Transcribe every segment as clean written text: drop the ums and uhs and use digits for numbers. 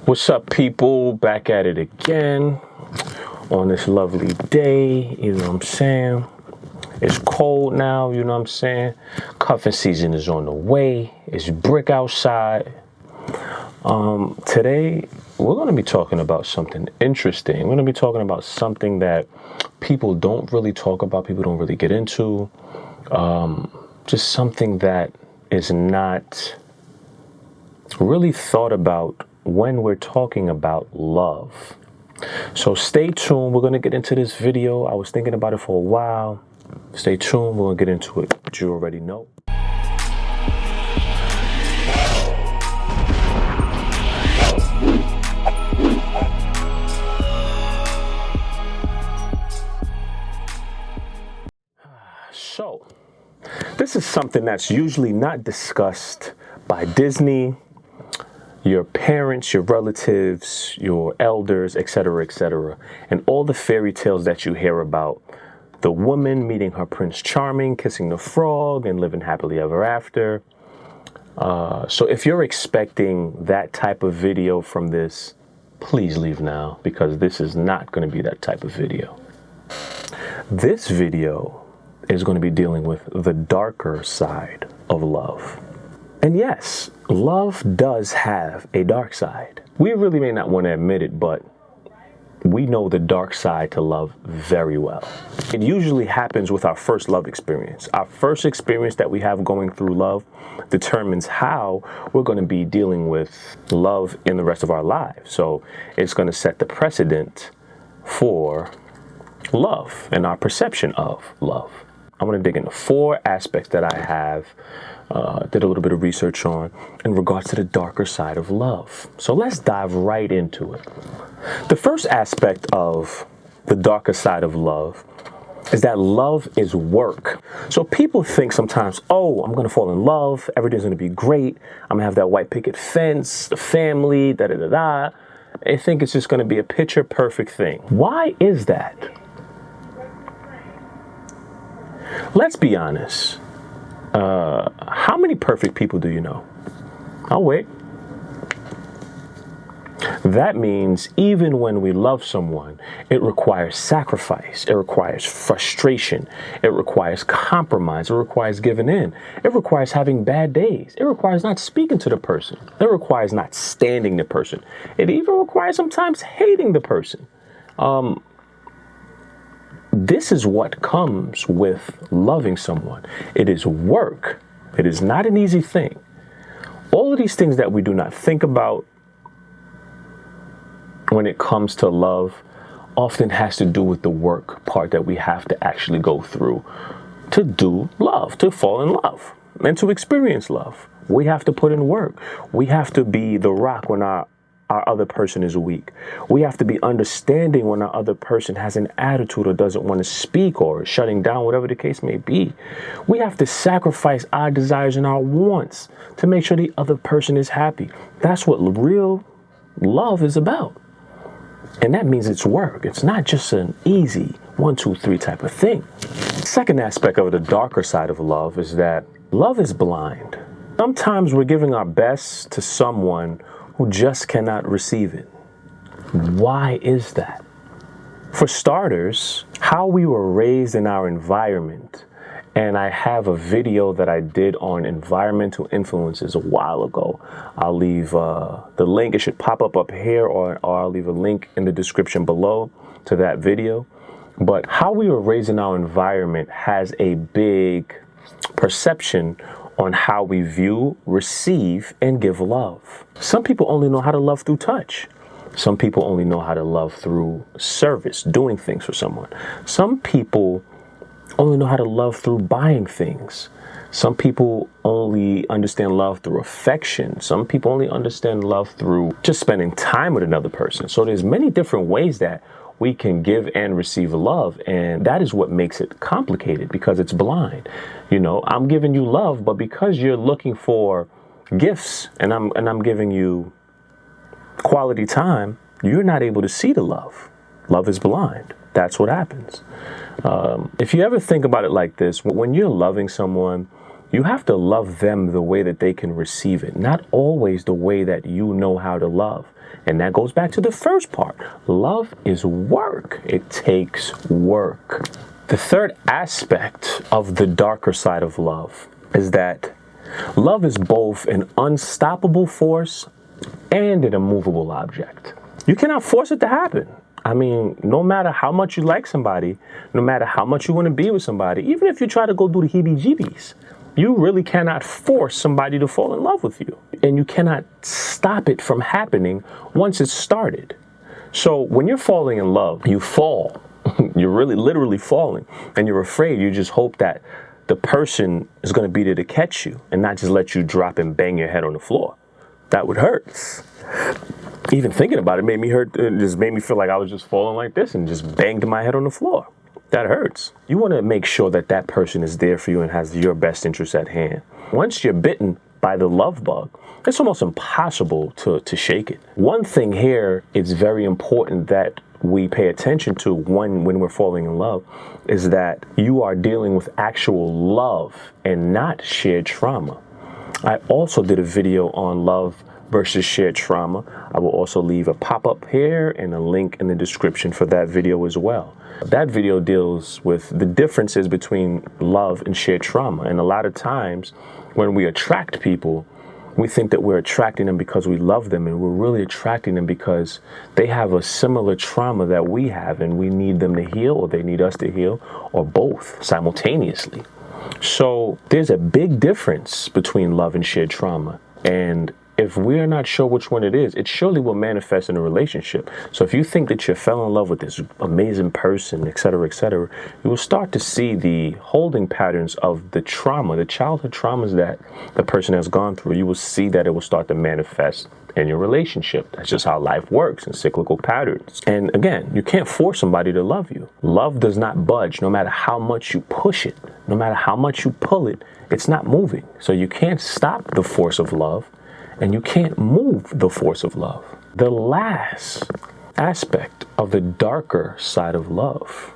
What's up, people? Back at it again on this lovely day, you know what I'm saying? It's cold now, you know what I'm saying? Cuffing season is on the way. It's brick outside. Today, we're going to be talking about something interesting. We're going to be talking about something that people don't really talk about, people don't really get into. Just something that is not really thought about when we're talking about love. So stay tuned. We're going to get into this video. I was thinking about it for a while. Stay tuned. We're going to get into it. But you already know. So, this is something that's usually not discussed by Disney, your parents, your relatives, your elders, etc., and all the fairy tales that you hear about the woman meeting her Prince Charming, kissing the frog, and living happily ever after. So if you're expecting that type of video from this, please leave now, because this is not going to be that type of video. This video is going to be dealing with the darker side of love. And yes, love does have a dark side. We really may not want to admit it, but we know the dark side to love very well. It usually happens with our first love experience. Our first experience that we have going through love determines how we're going to be dealing with love in the rest of our lives. So it's going to set the precedent for love and our perception of love. I'm going to dig into 4 aspects that I have did a little bit of research on in regards to the darker side of love. So let's dive right into it. The first aspect of the darker side of love is that love is work. So people think sometimes, oh, I'm going to fall in love. Everything's going to be great. I'm going to have that white picket fence, the family, da-da-da-da. I think it's just going to be a picture perfect thing. Why is that? Let's be honest. How many perfect people do you know? I'll wait. That means even when we love someone, it requires sacrifice. It requires frustration. It requires compromise. It requires giving in. It requires having bad days. It requires not speaking to the person. It requires not standing the person. It even requires sometimes hating the person. This is what comes with loving someone. It is work. It is not an easy thing. All of these things that we do not think about when it comes to love often has to do with the work part that we have to actually go through to do love, to fall in love, and to experience love. We have to put in work. We have to be the rock when our other person is weak. We have to be understanding when our other person has an attitude or doesn't want to speak or is shutting down, whatever the case may be. We have to sacrifice our desires and our wants to make sure the other person is happy. That's what real love is about. And that means it's work. It's not just an easy 1, 2, 3 type of thing. Second aspect of the darker side of love is that love is blind. Sometimes we're giving our best to someone who just cannot receive it. Why is that? For starters, how we were raised in our environment. And I have a video that I did on environmental influences a while ago. I'll leave the link. It should pop up here, or I'll leave a link in the description below to that video. But how we were raised in our environment has a big perception on how we view, receive, and give love. Some people only know how to love through touch. Some people only know how to love through service, doing things for someone. Some people only know how to love through buying things. Some people only understand love through affection. Some people only understand love through just spending time with another person. So there's many different ways that we can give and receive love, and that is what makes it complicated, because it's blind. You know, I'm giving you love, but because you're looking for gifts and I'm giving you quality time, you're not able to see the love. Love is blind. That's what happens. If you ever think about it like this, when you're loving someone, You have to love them the way that they can receive it, not always the way that you know how to love. And that goes back to the first part. Love is work. It takes work. The third aspect of the darker side of love is that love is both an unstoppable force and an immovable object. You cannot force it to happen. I mean, no matter how much you like somebody, no matter how much you want to be with somebody, even if you try to go do the heebie-jeebies, you really cannot force somebody to fall in love with you. And you cannot stop it from happening once it's started. So when you're falling in love, you fall. You're really literally falling. And you're afraid. You just hope that the person is going to be there to catch you and not just let you drop and bang your head on the floor. That would hurt. Even thinking about it made me hurt. It just made me feel like I was just falling like this and just banged my head on the floor. That hurts. You want to make sure that that person is there for you and has your best interests at hand. Once you're bitten by the love bug, it's almost impossible to shake it. One thing here is very important that we pay attention to when we're falling in love is that you are dealing with actual love and not shared trauma. I also did a video on love versus shared trauma. I will also leave a pop-up here and a link in the description for that video as well. That video deals with the differences between love and shared trauma. And a lot of times when we attract people, we think that we're attracting them because we love them, and we're really attracting them because they have a similar trauma that we have and we need them to heal, or they need us to heal, or both simultaneously. So there's a big difference between love and shared trauma. And if we're not sure which one it is, it surely will manifest in a relationship. So if you think that you fell in love with this amazing person, et cetera, you will start to see the holding patterns of the trauma, the childhood traumas that the person has gone through. You will see that it will start to manifest in your relationship. That's just how life works in cyclical patterns. And again, you can't force somebody to love you. Love does not budge. No matter how much you push it, no matter how much you pull it, it's not moving. So you can't stop the force of love. And you can't move the force of love. The last aspect of the darker side of love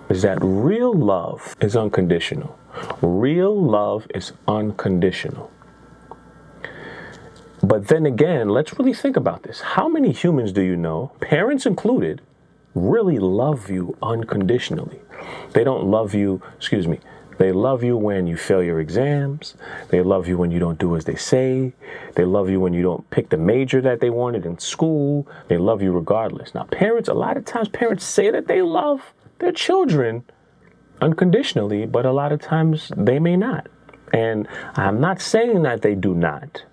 is that real love is unconditional. Real love is unconditional. But then again, let's really think about this. How many humans do you know, parents included, really love you unconditionally? They don't love you, they love you when you fail your exams. They love you when you don't do as they say. They love you when you don't pick the major that they wanted in school. They love you regardless. Now, parents, a lot of times parents say that they love their children unconditionally, but a lot of times they may not. And I'm not saying that they do not.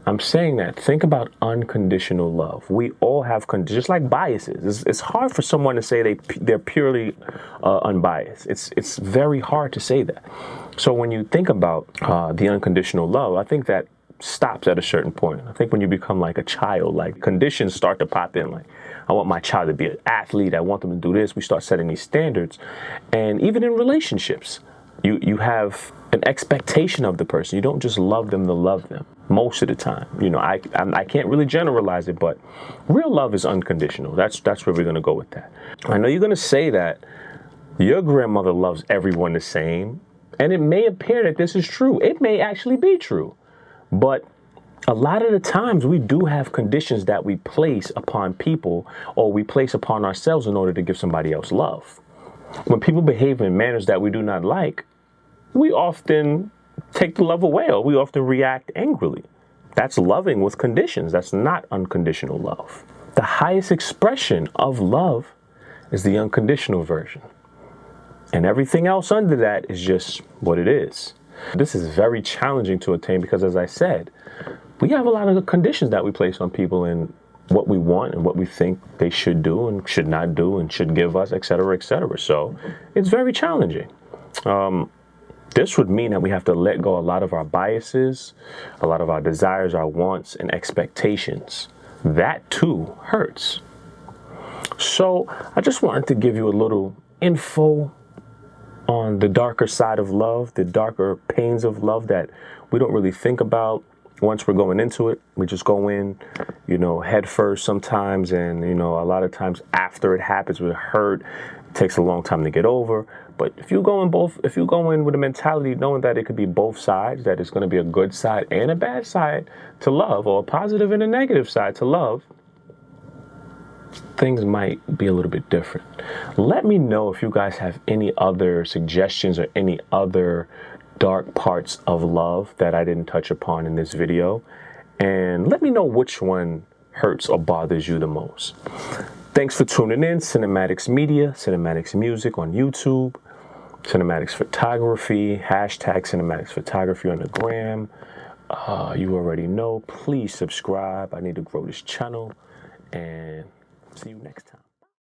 I'm saying that think about unconditional love. We all have, just like biases. It's hard for someone to say they're purely unbiased. It's very hard to say that. So when you think about the unconditional love, I think that stops at a certain point. I think when you become like a child, like conditions start to pop in. Like, I want my child to be an athlete. I want them to do this. We start setting these standards. And even in relationships, you have an expectation of the person. You don't just love them to love them most of the time. You know, I can't really generalize it, but real love is unconditional. That's where we're going to go with that. I know you're going to say that your grandmother loves everyone the same, and it may appear that this is true. It may actually be true, but a lot of the times we do have conditions that we place upon people, or we place upon ourselves in order to give somebody else love. When people behave in manners that we do not like, we often take the love away, or we often react angrily. That's loving with conditions. That's not unconditional love. The highest expression of love is the unconditional version. And everything else under that is just what it is. This is very challenging to attain because, as I said, we have a lot of conditions that we place on people in what we want and what we think they should do and should not do and should give us, et cetera, et cetera. So it's very challenging. This would mean that we have to let go a lot of our biases, a lot of our desires, our wants, and expectations. That too hurts. So I just wanted to give you a little info on the darker side of love, the darker pains of love that we don't really think about. Once we're going into it, we just go in, head first sometimes. And, a lot of times after it happens, we're hurt. It takes a long time to get over. But if you go in with a mentality knowing that it could be both sides, that it's going to be a good side and a bad side to love, or a positive and a negative side to love, things might be a little bit different. Let me know if you guys have any other suggestions or any other dark parts of love that I didn't touch upon in this video. And let me know which one hurts or bothers you the most. Thanks for tuning in. Cinematics Media, Cinematics Music on YouTube, Cinematics Photography, hashtag Cinematics Photography on the gram. You already know. Please subscribe. I need to grow this channel. And see you next time.